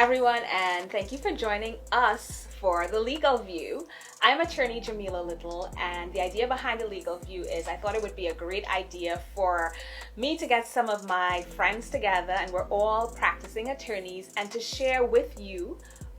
everyone, and thank you for joining us for The Legal View. I'm attorney Jamila Little, and the idea behind The Legal View is I thought it would be a great idea for me to get some of my friends together, and we're all practicing attorneys, and to share with you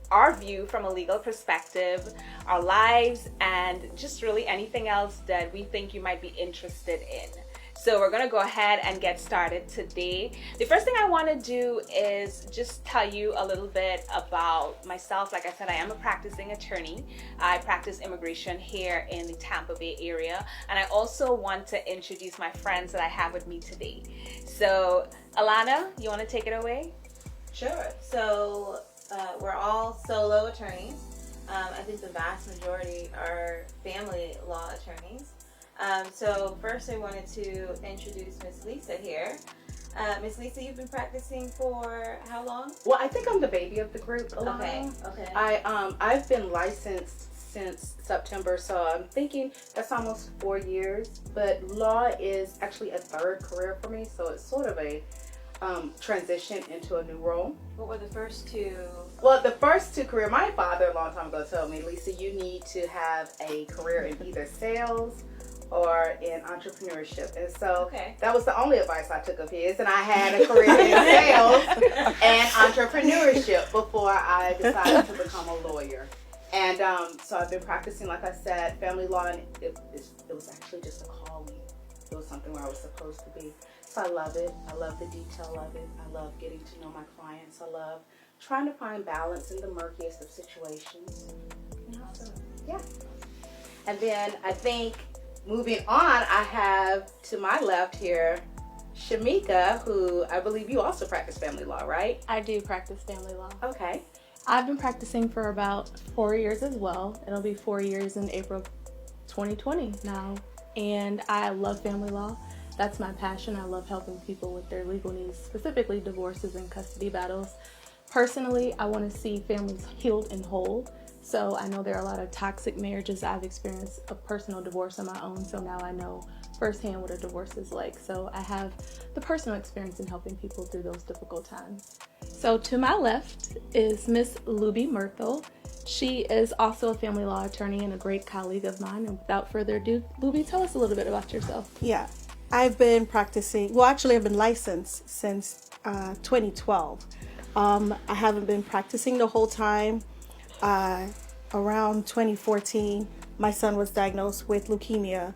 our view from a legal perspective, our lives, and just really anything else that we think you might be interested in. So we're going to go ahead and get started today. The first thing I want to do is just tell you a little bit about myself. Like I said, I am a practicing attorney. I practice immigration here in the Tampa Bay area. And I also want to introduce my friends that I have with me today. So Alana, you want to take it away? Sure. So we're all solo attorneys. I think the vast majority are family law attorneys. So first I wanted to introduce Miss Lisa here. Miss Lisa, you've been practicing for how long? Well, I think I'm the baby of the group. Okay. I've been licensed since September, so I'm thinking that's almost 4 years. But law is actually a third career for me, so it's sort of a transition into a new role. What were the first two? Well, the first two careers, my father a long time ago told me, Lisa, you need to have a career in either sales or in entrepreneurship. And so that was the only advice I took of his, and I had a career in sales and entrepreneurship before I decided to become a lawyer. And so I've been practicing, like I said, family law, and it was actually just a calling. It was something where I was supposed to be. So I love it. I love the detail of it. I love getting to know my clients. I love trying to find balance in the murkiest of situations. Awesome. Yeah. And then I think moving on, I have to my left here, Shamika, who I believe you also practice family law, right? I do practice family law. Okay. I've been practicing for about 4 years as well. It'll be 4 years in April 2020 now. And I love family law. That's my passion. I love helping people with their legal needs, specifically divorces and custody battles. Personally, I want to see families healed and whole. So I know there are a lot of toxic marriages. I've experienced a personal divorce on my own, so now I know firsthand what a divorce is like. So I have the personal experience in helping people through those difficult times. So to my left is Miss Luby Myrtle. She is also a family law attorney and a great colleague of mine. And without further ado, Luby, tell us a little bit about yourself. Yeah, I've been practicing, well, actually I've been licensed since 2012. I haven't been practicing the whole time. Around 2014, my son was diagnosed with leukemia.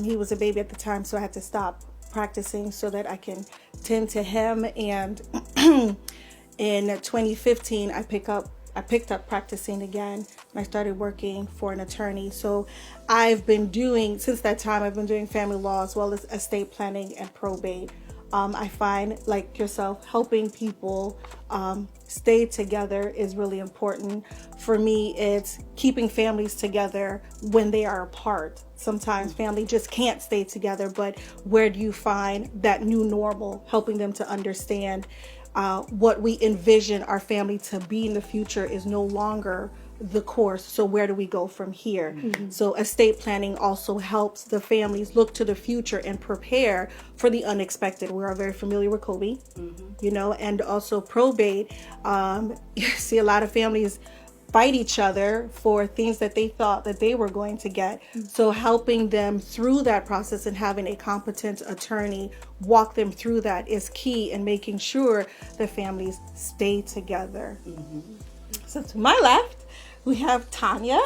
He was a baby at the time, so I had to stop practicing so that I can tend to him. And in 2015, I picked up practicing again, and I started working for an attorney. So since that time, I've been doing family law as well as estate planning and probate. I find, like yourself, helping people stay together is really important. For me, it's keeping families together when they are apart. Sometimes family just can't stay together, but where do you find that new normal, helping them to understand what we envision our family to be in the future is no longer the course. So where do we go from here? Mm-hmm. So estate planning also helps the families look to the future and prepare for the unexpected. We are very familiar with Kobe, and also probate. You see a lot of families fight each other for things that they thought that they were going to get. Mm-hmm. So helping them through that process and having a competent attorney walk them through that is key in making sure the families stay together. Mm-hmm. So to my left, we have Tanya.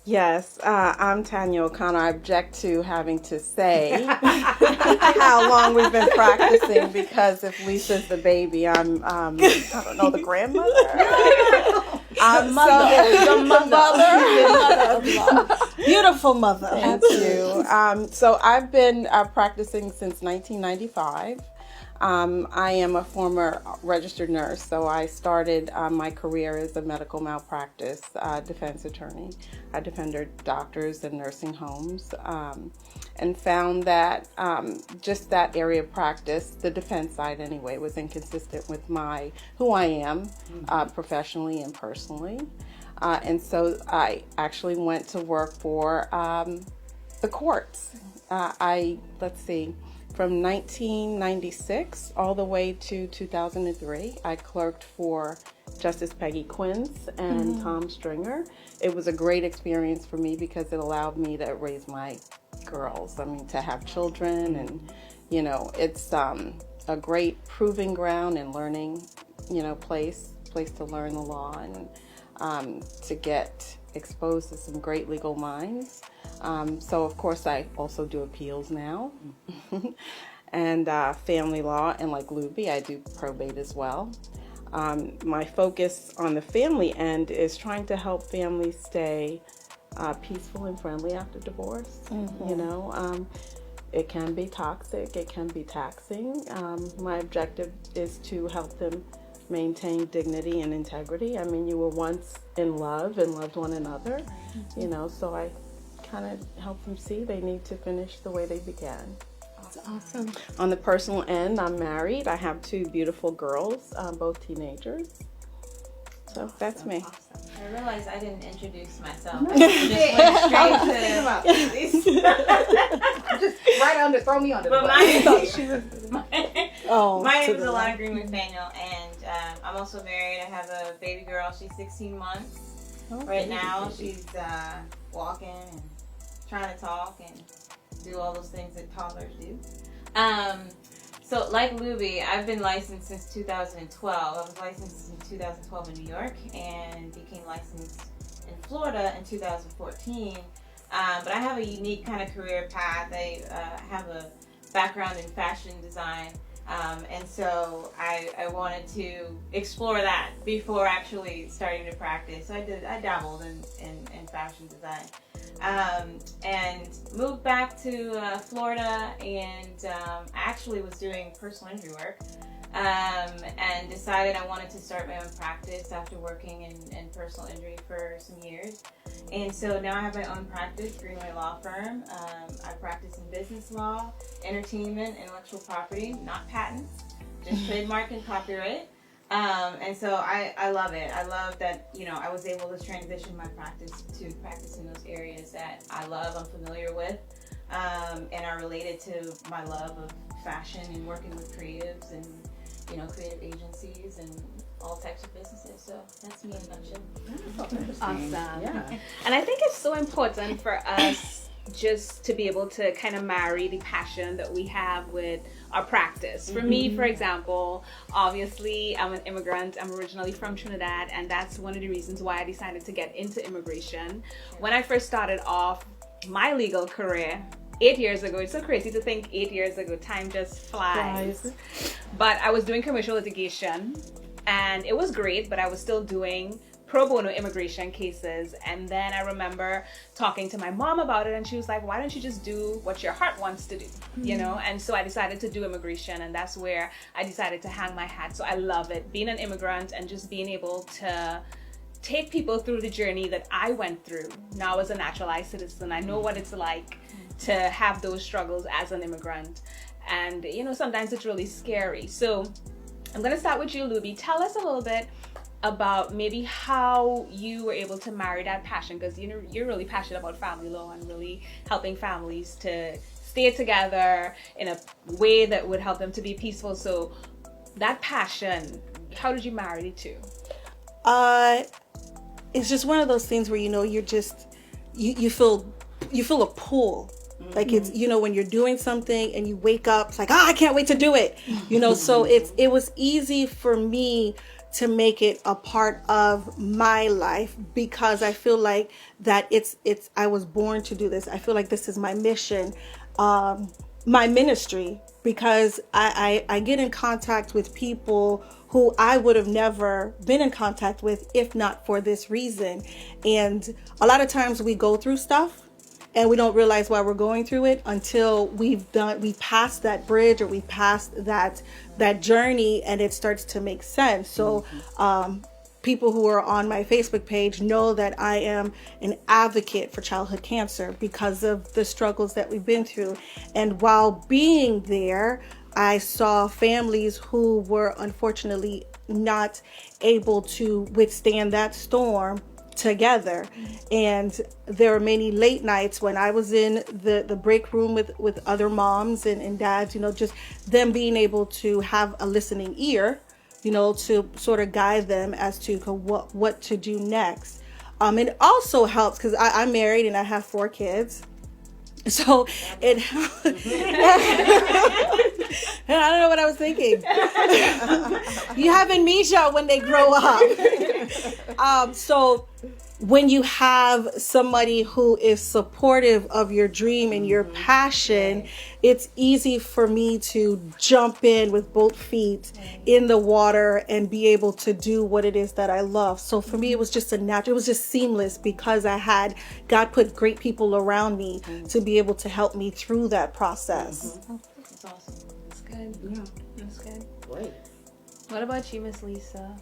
Yes, I'm Tanya O'Connor. I object to having to say how long we've been practicing, because if Lisa's the baby, I'm, I don't know, the grandmother? I'm the mother. Beautiful mother. Thank you. So I've been practicing since 1995. I am a former registered nurse, so I started my career as a medical malpractice defense attorney. I defended doctors and nursing homes, and found that just that area of practice, the defense side anyway, was inconsistent with who I am professionally and personally. And so I actually went to work for the courts. from 1996 all the way to 2003, I clerked for Justice Peggy Quince and Tom Stringer. It was a great experience for me because it allowed me to raise my girls. I mean, to have children, and it's a great proving ground and learning, place to learn the law and to get exposed to some great legal minds. So of course I also do appeals now and family law, and like Luby, I do probate as well. My focus on the family end is trying to help families stay peaceful and friendly after divorce. It can be toxic, it can be taxing. My objective is to help them maintain dignity and integrity. I mean, you were once in love and loved one another, so I kind of help them see they need to finish the way they began. That's awesome. On the personal end, I'm married. I have 2 beautiful girls, both teenagers. So that's me. Awesome. I realized I didn't introduce myself. I just went straight to Just right under, throw me under. But the my name is the Alana Green McDaniel, and I'm also married. I have a baby girl. She's 16 months right now. She's walking and trying to talk and do all those things that toddlers do. So like Luby, I've been licensed since 2012. I was licensed in 2012 in New York and became licensed in Florida in 2014. But I have a unique kind of career path. I have a background in fashion design. And so I wanted to explore that before actually starting to practice. So I dabbled in fashion design. And moved back to Florida, and I actually was doing personal injury work, and decided I wanted to start my own practice after working in personal injury for some years. And so now I have my own practice, Greenway Law Firm. I practice in business law, entertainment, intellectual property, not patents, just trademark and copyright. And so I love it. I love that, I was able to transition my practice to practice in those areas that I love, I'm familiar with, and are related to my love of fashion and working with creatives and, creative agencies and all types of businesses. So that's me in a nutshell. Awesome. Yeah. And I think it's so important for us just to be able to kind of marry the passion that we have with our practice. For me, for example, obviously I'm an immigrant. I'm originally from Trinidad, and that's one of the reasons why I decided to get into immigration. When I first started off my legal career 8 years ago, it's so crazy to think 8 years ago, time just flies. But I was doing commercial litigation, and it was great, but I was still doing pro bono immigration cases. And then I remember talking to my mom about it, and she was like, why don't you just do what your heart wants to do, And so I decided to do immigration, and that's where I decided to hang my hat. So I love it, being an immigrant and just being able to take people through the journey that I went through. Now as a naturalized citizen, I know what it's like to have those struggles as an immigrant. And sometimes it's really scary. So I'm gonna start with you, Luby. Tell us a little bit about maybe how you were able to marry that passion, because you're really passionate about family law and really helping families to stay together in a way that would help them to be peaceful. So that passion, how did you marry the two? It's just one of those things where you're just you feel a pull. Like it's when you're doing something and you wake up, it's like, I can't wait to do it. So it was easy for me to make it a part of my life, because I feel like that I was born to do this. I feel like this is my mission, my ministry, because I get in contact with people who I would have never been in contact with if not for this reason. And a lot of times we go through stuff and we don't realize why we're going through it until we passed that bridge, or we passed that journey, and it starts to make sense. So people who are on my Facebook page know that I am an advocate for childhood cancer because of the struggles that we've been through. And while being there, I saw families who were unfortunately not able to withstand that storm together. And there were many late nights when I was in the break room with other moms and dads, just them being able to have a listening ear, to sort of guide them as to what to do next. It also helps because I'm married and I have 4 kids. So it, I don't know what I was thinking. You have amnesia when they grow up. So when you have somebody who is supportive of your dream and your passion, it's easy for me to jump in with both feet in the water and be able to do what it is that I love. So for me, it was just it was just seamless because God put great people around me to be able to help me through that process. That's awesome. That's good. Yeah. That's good. Great. What about you, Miss Lisa?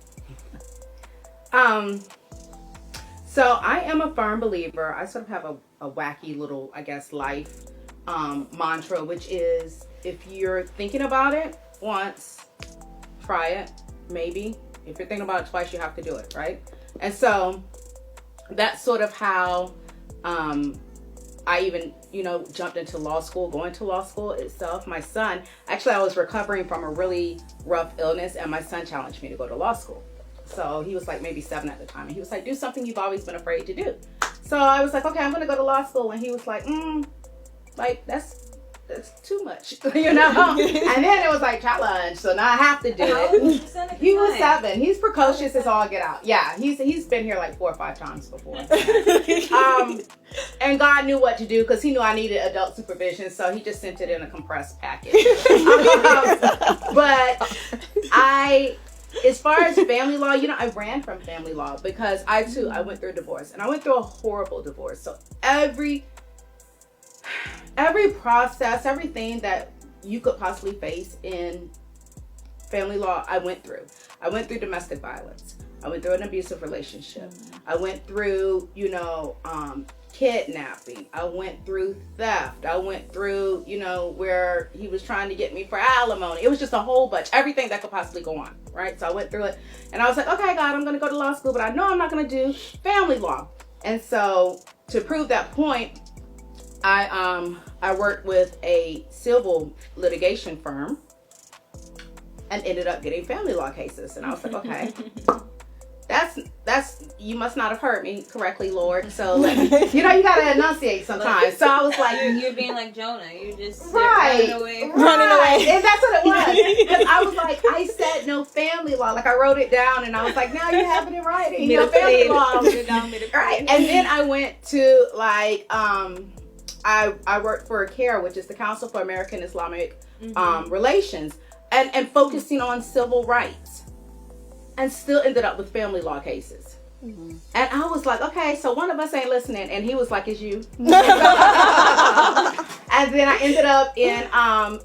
So I am a firm believer. I sort of have a wacky little, I guess, life mantra, which is if you're thinking about it once, try it, maybe. If you're thinking about it twice, you have to do it, right? And so that's sort of how I even, jumped into law school, going to law school itself. My son, actually, I was recovering from a really rough illness, and my son challenged me to go to law school. So he was like maybe 7 at the time. And he was like, do something you've always been afraid to do. So I was like, okay, I'm going to go to law school. And he was like, that's too much, And then it was like challenge. So now I have to do it. He was 7. He's precocious as all get out. Yeah, he's been here like 4 or 5 times before. And God knew what to do because he knew I needed adult supervision. So he just sent it in a compressed package. But as far as family law, I ran from family law because I went through a divorce, and I went through a horrible divorce. So every process, everything that you could possibly face in family law, I went through. I went through domestic violence. I went through an abusive relationship. I went through, kidnapping. I went through theft. I went through, where he was trying to get me for alimony. It was just a whole bunch, everything that could possibly go on, right? So I went through it, and I was like, okay, God, I'm going to go to law school, but I know I'm not going to do family law. And so to prove that point, I worked with a civil litigation firm and ended up getting family law cases. And I was like, okay, that's you must not have heard me correctly, Lord. So you gotta enunciate sometimes. So I was like, you're being like Jonah. You just running away, and that's what it was. Because I was like, I said no family law. Like I wrote it down, and I was like, now you have it in writing. Family law. Right. And then I went to I worked for CARE, which is the Council for American Islamic Relations, and focusing on civil rights, and still ended up with family law cases. And I was like, okay, so one of us ain't listening, and he was like, it's you. And then I ended up in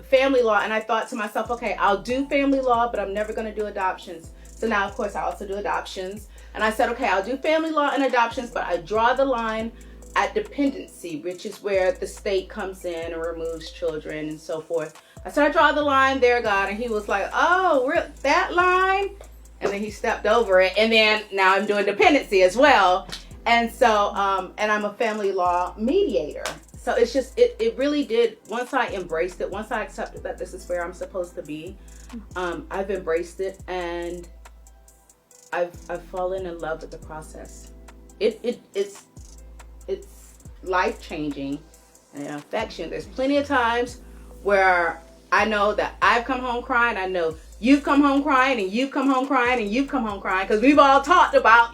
family law, and I thought to myself, okay, I'll do family law, but I'm never going to do adoptions. So now, of course, I also do adoptions. And I said, okay, I'll do family law and adoptions, but I draw the line at dependency, which is where the state comes in and removes children and so forth. I said, I draw the line there, God. And he was like, oh, that line? And then he stepped over it. And then now I'm doing dependency as well. And so, and I'm a family law mediator. So it's just, it really did, once I embraced it, once I accepted that this is where I'm supposed to be, I've embraced it, and I've fallen in love with the process. It's life-changing and it affects you. There's plenty of times where I know that I've come home crying. I know you've come home crying, and you've come home crying, and you've come home crying, because we've all talked about,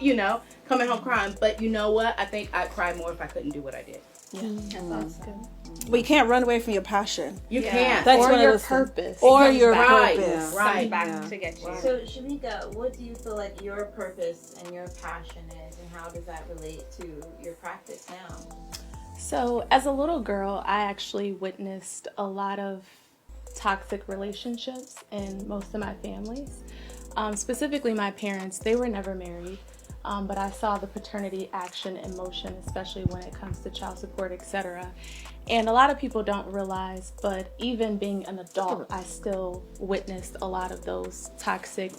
coming home crying. But you know what? I think I'd cry more if I couldn't do what I did. Yeah. That's awesome. But you can't run away from your passion. You can't. That's or one your of purpose. Or your right. purpose. Right. Back to get you. So, Shamika, what do you feel like your purpose and your passion is, and how does that relate to your practice now? So, as a little girl, I actually witnessed a lot of toxic relationships in most of my families. Specifically, my parents, they were never married. But I saw the paternity action in motion, especially when it comes to child support, etc. And a lot of people don't realize, but even being an adult, I still witnessed a lot of those toxic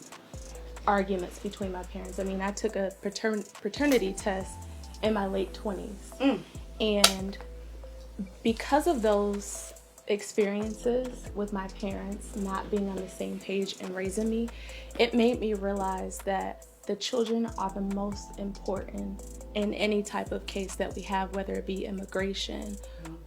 arguments between my parents. I mean, I took a paternity test in my late 20s. And because of those experiences with my parents not being on the same page and raising me, it made me realize that the children are the most important in any type of case that we have, whether it be immigration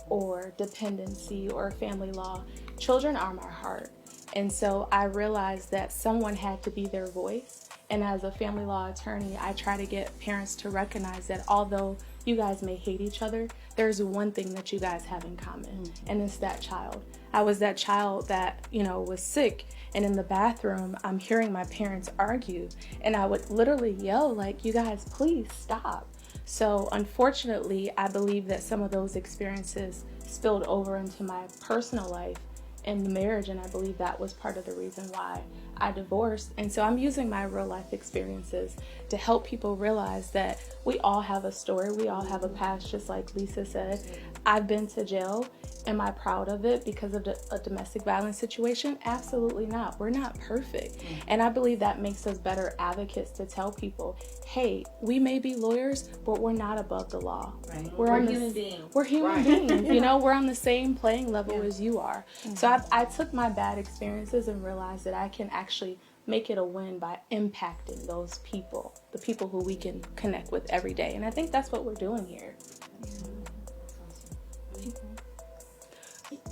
or dependency or family law. Children are my heart. And so I realized that someone had to be their voice. And as a family law attorney, I try to get parents to recognize that although you guys may hate each other, there's one thing that you guys have in common, and it's that child. I was that child that, was sick, and in the bathroom, I'm hearing my parents argue, and I would literally yell, like, you guys, please stop. So unfortunately, I believe that some of those experiences spilled over into my personal life and the marriage, and I believe that was part of the reason why I divorced. And so I'm using my real life experiences to help people realize that we all have a story, we all have a past, just like Lisa said. I've been to jail. Am I proud of it because of a domestic violence situation? Absolutely not. We're not perfect. And I believe that makes us better advocates to tell people, hey, we may be lawyers, but we're not above the law. Right. We're human beings. We're human beings. We're on the same playing level as you are. So I took my bad experiences and realized that I can actually make it a win by impacting those people, the people who we can connect with every day. And I think that's what we're doing here.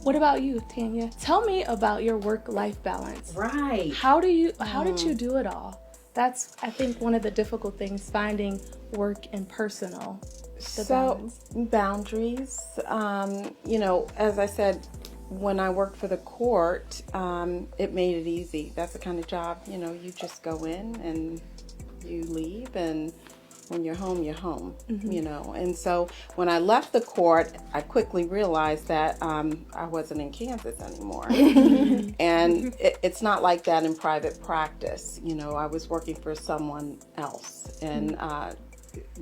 What about you, Tanya? Tell me about your work-life balance. Right. How did you do it all? That's, I think, one of the difficult things, finding work and personal. Boundaries. As I said, when I worked for the court, it made it easy. That's the kind of job, you just go in and you leave, and when you're home, And so when I left the court, I quickly realized that I wasn't in Kansas anymore. And it's not like that in private practice. I was working for someone else, and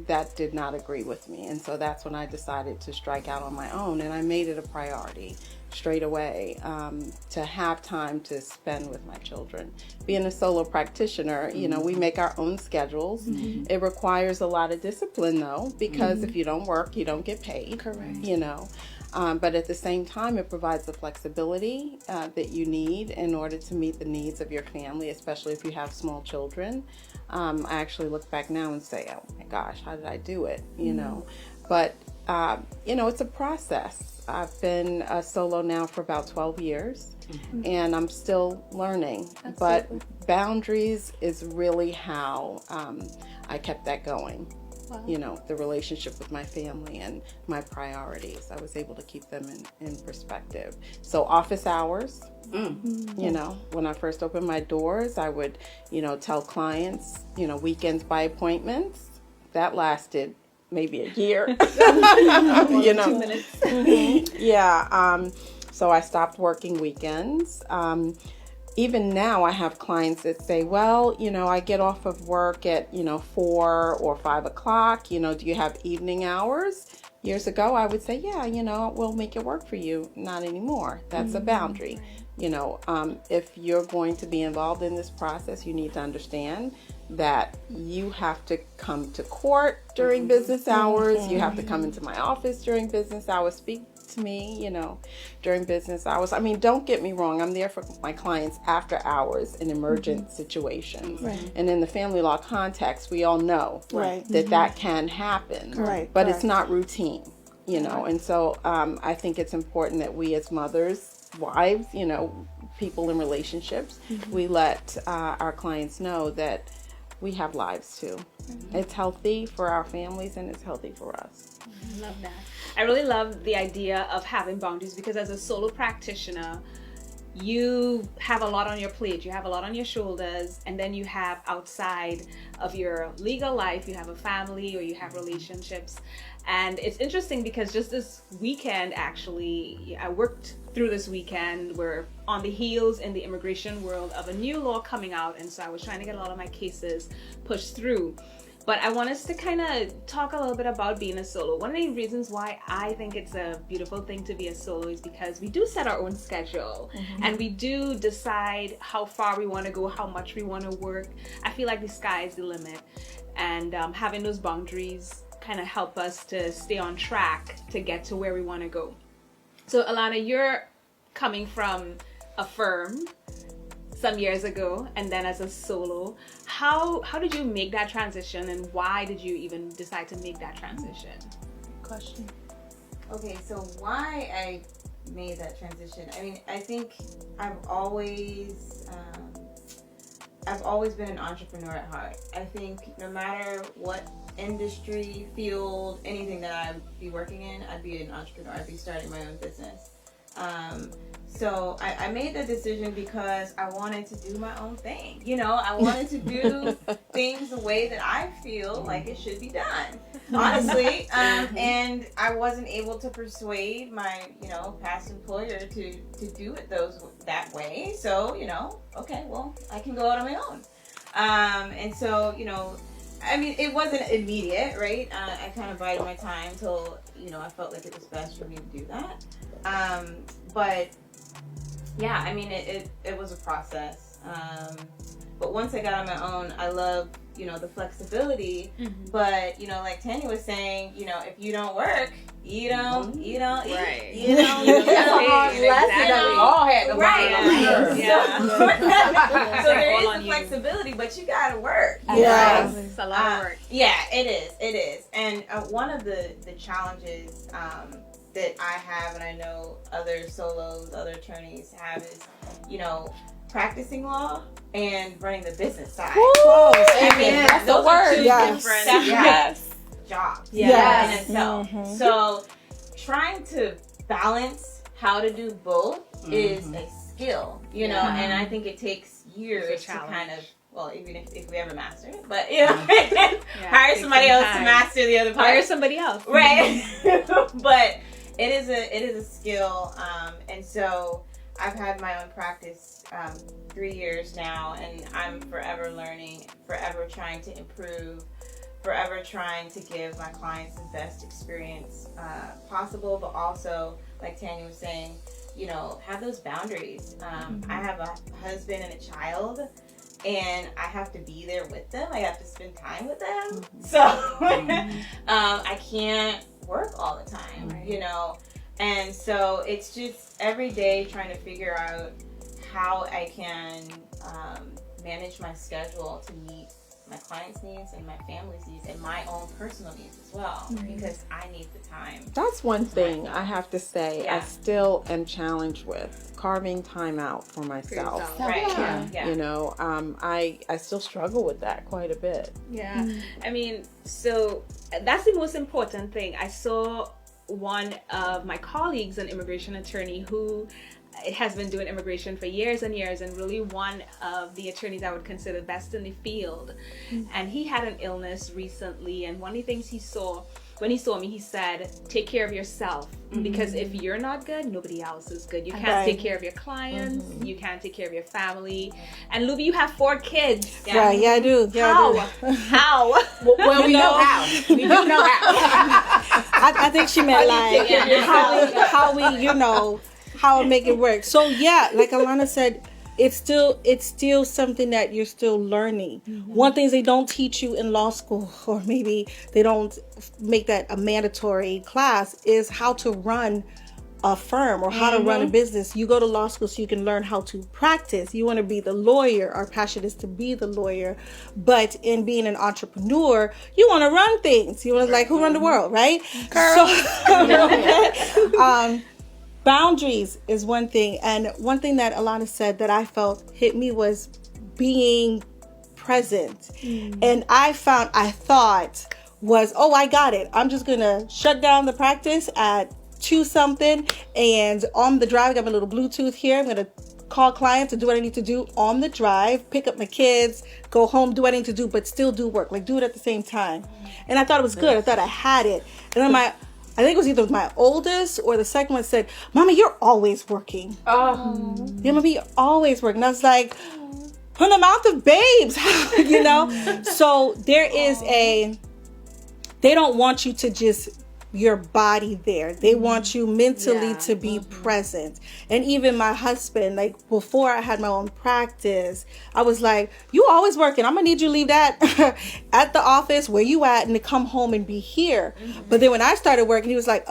that did not agree with me. And so that's when I decided to strike out on my own, and I made it a priority straight away to have time to spend with my children. Being a solo practitioner, we make our own schedules. It requires a lot of discipline, though, because if you don't work, you don't get paid. Correct. But at the same time, it provides the flexibility that you need in order to meet the needs of your family, especially if you have small children. I actually look back now and say, oh my gosh, how did I do it? But it's a process. I've been a solo now for about 12 years, and I'm still learning. Absolutely. But boundaries is really how I kept that going. Wow. The relationship with my family and my priorities. I was able to keep them in perspective. So office hours, when I first opened my doors, I would, tell clients, weekends by appointments. That lasted maybe a year. 2 minutes. Yeah. So I stopped working weekends. Even now I have clients that say, well, I get off of work at, 4 or 5 o'clock. Do you have evening hours? Years ago, I would say, yeah, we'll make it work for you. Not anymore. That's a boundary. If you're going to be involved in this process, you need to understand that you have to come to court during business hours. You have to come into my office during business hours, speak to me, during business hours. I mean, don't get me wrong. I'm there for my clients after hours in emergent situations. Right. And in the family law context, we all know that can happen. Right. But it's not routine, And so I think it's important that we as mothers, wives, people in relationships, we let our clients know that we have lives too. It's healthy for our families, and it's healthy for us. I love that. I really love the idea of having boundaries, because as a solo practitioner, you have a lot on your plate, you have a lot on your shoulders, and then you have outside of your legal life, you have a family or you have relationships. And it's interesting because just this weekend, actually, I worked through this weekend. We're on the heels in the immigration world of a new law coming out, and so I was trying to get a lot of my cases pushed through. But I want us to kind of talk a little bit about being a solo. One of the reasons why I think it's a beautiful thing to be a solo is because we do set our own schedule, and we do decide how far we want to go, how much we want to work. I feel like the sky is the limit, and having those boundaries kind of help us to stay on track to get to where we want to go. So Alana, you're coming from a firm some years ago and then as a solo. How did you make that transition, and why did you even decide to make that transition? Question. Okay, so why I made that transition? I mean, I think I've always been an entrepreneur at heart. I think no matter what industry, field, anything that I'd be working in, I'd be an entrepreneur. I'd be starting my own business. So I made the decision because I wanted to do my own thing. You know, I wanted to do things the way that I feel like it should be done, honestly. And I wasn't able to persuade my, past employer to do it that way. So, okay, well, I can go out on my own. And so, I mean, it wasn't immediate, right? I kind of bided my time till, I felt like it was best for me to do that. But yeah, I mean, it was a process. But once I got on my own, I love, the flexibility. But, like Tanya was saying, if you don't work, you don't eat. Right. You don't That's a hard lesson that we all had to learn. Yeah. So there is the flexibility, but you gotta work. Yes. It's a lot of work. Yeah, it is. And one of the challenges that I have, and I know other solos, other attorneys have, is, practicing law and running the business side. I mean, that's the word. Different Yes. jobs Yes. in itself. So trying to balance how to do both is a skill, and I think it takes years to kind of, well, even if we ever master it, but hire somebody else to master the other part. Hire somebody else, right? But it is a skill, and so I've had my own practice 3 years now, and I'm forever learning, forever trying to improve, forever trying to give my clients the best experience possible, but also, like Tanya was saying, have those boundaries. I have a husband and a child, and I have to be there with them. I have to spend time with them. So I can't work all the time, and so it's just every day trying to figure out how I can manage my schedule to meet my clients' needs and my family's needs and my own personal needs as well, because I need the time. That's one thing I have to say. Yeah. I still am challenged with carving time out for myself. Right. I still struggle with that quite a bit. Yeah. I mean, so that's the most important thing. I saw one of my colleagues, an immigration attorney who has been doing immigration for years and years, and really one of the attorneys I would consider best in the field. And he had an illness recently, and one of the things he saw when he saw me, he said, take care of yourself, because if you're not good, nobody else is good. You can't take care of your clients, you can't take care of your family. And Luby, you have 4 kids. Right, yeah, I do. Yeah, How? Well, we know how. We do know how. I think she meant like how we how to make it work. So yeah, like Alana said, it's still something that you're still learning. One thing they don't teach you in law school, or maybe they don't make that a mandatory class, is how to run a firm or how to run a business. You go to law school so you can learn how to practice. You want to be the lawyer. Our passion is to be the lawyer. But in being an entrepreneur, you want to run things. You want to, like, who run the world, right? So, boundaries is one thing. And one thing that Alana said that I felt hit me was being present. And I thought was, oh, I got it. I'm just going to shut down the practice at 2 something, and on the drive, I got my little Bluetooth here. I'm going to call clients and do what I need to do on the drive, pick up my kids, go home, do what I need to do, but still do work, like do it at the same time. And I thought it was good. I thought I had it. And then I think it was either my oldest or the second one said, Mama, you're always working. Yeah, Mama, you're always working. And I was like, from the mouth of babes, you know? So there is they don't want you to just your body there. They want you mentally to be present. And even my husband, like before I had my own practice, I was like, you always working. I'm gonna need you to leave that at the office where you at and to come home and be here. But then when I started working, he was like,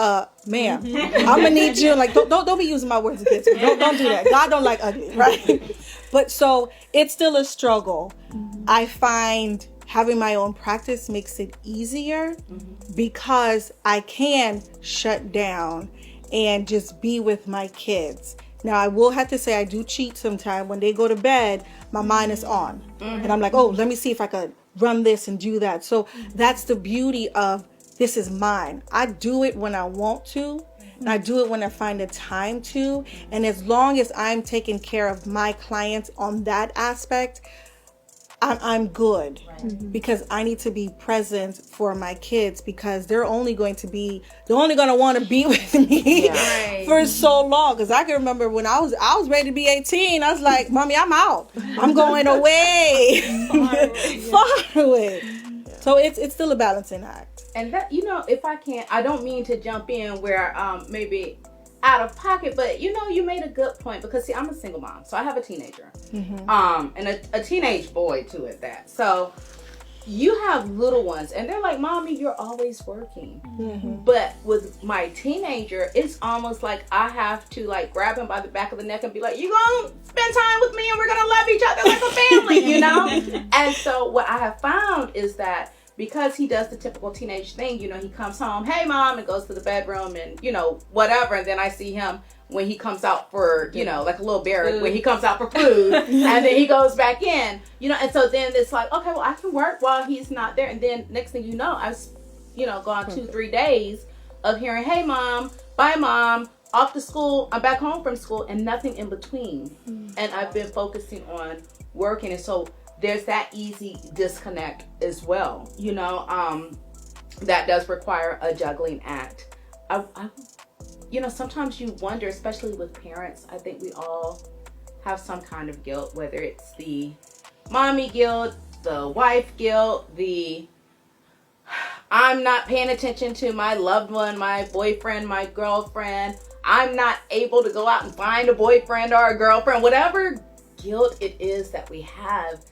ma'am, I'm gonna need you. Like, don't be using my words against me. Don't do that. God don't like ugly, right? But so it's still a struggle. I find having my own practice makes it easier because I can shut down and just be with my kids. Now, I will have to say I do cheat sometimes. When they go to bed, my mind is on. And I'm like, oh, let me see if I could run this and do that. So that's the beauty of this is mine. I do it when I want to. And I do it when I find the time to. And as long as I'm taking care of my clients on that aspect, I'm good, because I need to be present for my kids, because they're only going to want to be with me for so long. Because I can remember when I was ready to be 18, I was like, Mommy, I'm out. I'm going away, far away. So it's still a balancing act. And that, if I can, I don't mean to jump in where maybe out of pocket, but you made a good point, because see, I'm a single mom, so I have a teenager, and a teenage boy too at that. So you have little ones, and they're like, Mommy, you're always working. But with my teenager, it's almost like I have to like grab him by the back of the neck and be like, you gonna spend time with me and we're gonna love each other like a family, And so what I have found is that because he does the typical teenage thing, he comes home, hey mom, and goes to the bedroom and, whatever. And then I see him when he comes out for, like a little bear, when he comes out for food, and then he goes back in, and so then it's like, okay, well, I can work while he's not there. And then next thing you know, I've, gone 2-3 days of hearing, hey mom, bye mom, off to school, I'm back home from school, and nothing in between. And I've been focusing on working. And so there's that easy disconnect as well, that does require a juggling act. I sometimes you wonder, especially with parents, I think we all have some kind of guilt, whether it's the mommy guilt, the wife guilt, the I'm not paying attention to my loved one, my boyfriend, my girlfriend, I'm not able to go out and find a boyfriend or a girlfriend, whatever guilt it is that we have.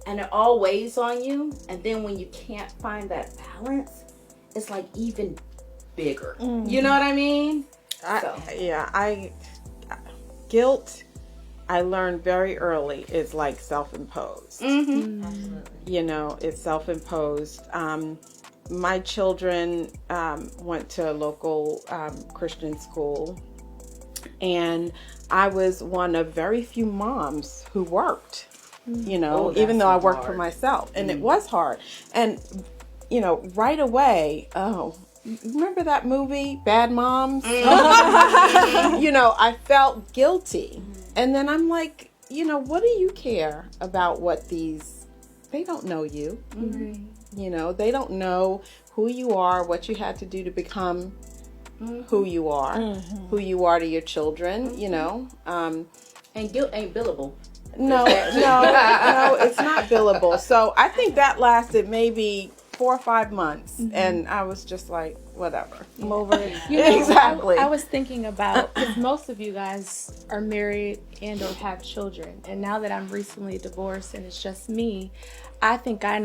And it all weighs on you. And then when you can't find that balance, it's like even bigger. You know what I mean? Guilt, I learned very early, is like self-imposed. Absolutely. It's self-imposed. My children went to a local Christian school, and I was one of very few moms who worked. Even though I worked for myself, and it was hard. And, right away, remember that movie, Bad Moms? I felt guilty. And then I'm like, what do you care about what they don't know you. They don't know who you are, what you had to do to become who you are, who you are to your children, And guilt ain't billable. No, it's not billable. So I think that lasted maybe 4 or 5 months, and I was just like, whatever, I'm over it. Exactly. I was thinking about, because most of you guys are married and or have children, and now that I'm recently divorced and it's just me, I think I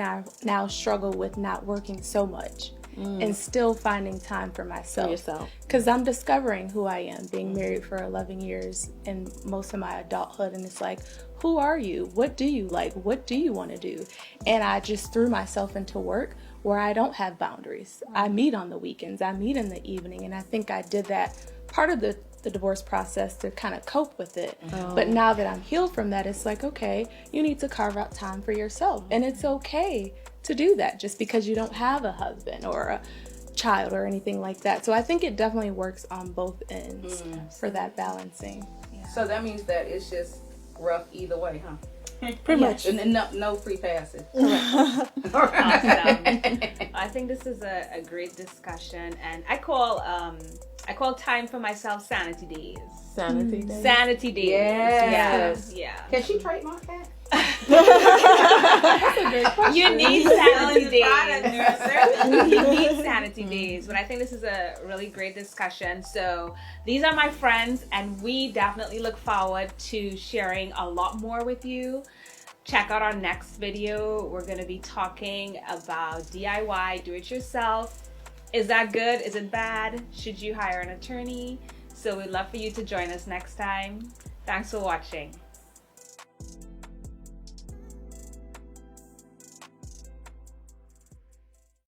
now struggle with not working so much. And still finding time for myself. Because I'm discovering who I am, being married for 11 years and most of my adulthood. And it's like, who are you? What do you like? What do you want to do? And I just threw myself into work where I don't have boundaries. I meet on the weekends. I meet in the evening. And I think I did that part of the divorce process to kind of cope with it. But now that I'm healed from that, it's like, okay, you need to carve out time for yourself. And it's okay to do that just because you don't have a husband or a child or anything like that. So I think it definitely works on both ends for that balancing. So that means that it's just rough either way, huh? Pretty much. And no free passes. Awesome. I think this is a great discussion, and I call time for myself sanity days. Sanity days. Sanity days. Yes. Yeah. Can she trademark that? You need sanity days. Neurosurgeon. You need sanity days. But I think this is a really great discussion. So these are my friends, and we definitely look forward to sharing a lot more with you. Check out our next video. We're going to be talking about DIY, do it yourself. Is that good? Is it bad? Should you hire an attorney? So we'd love for you to join us next time. Thanks for watching.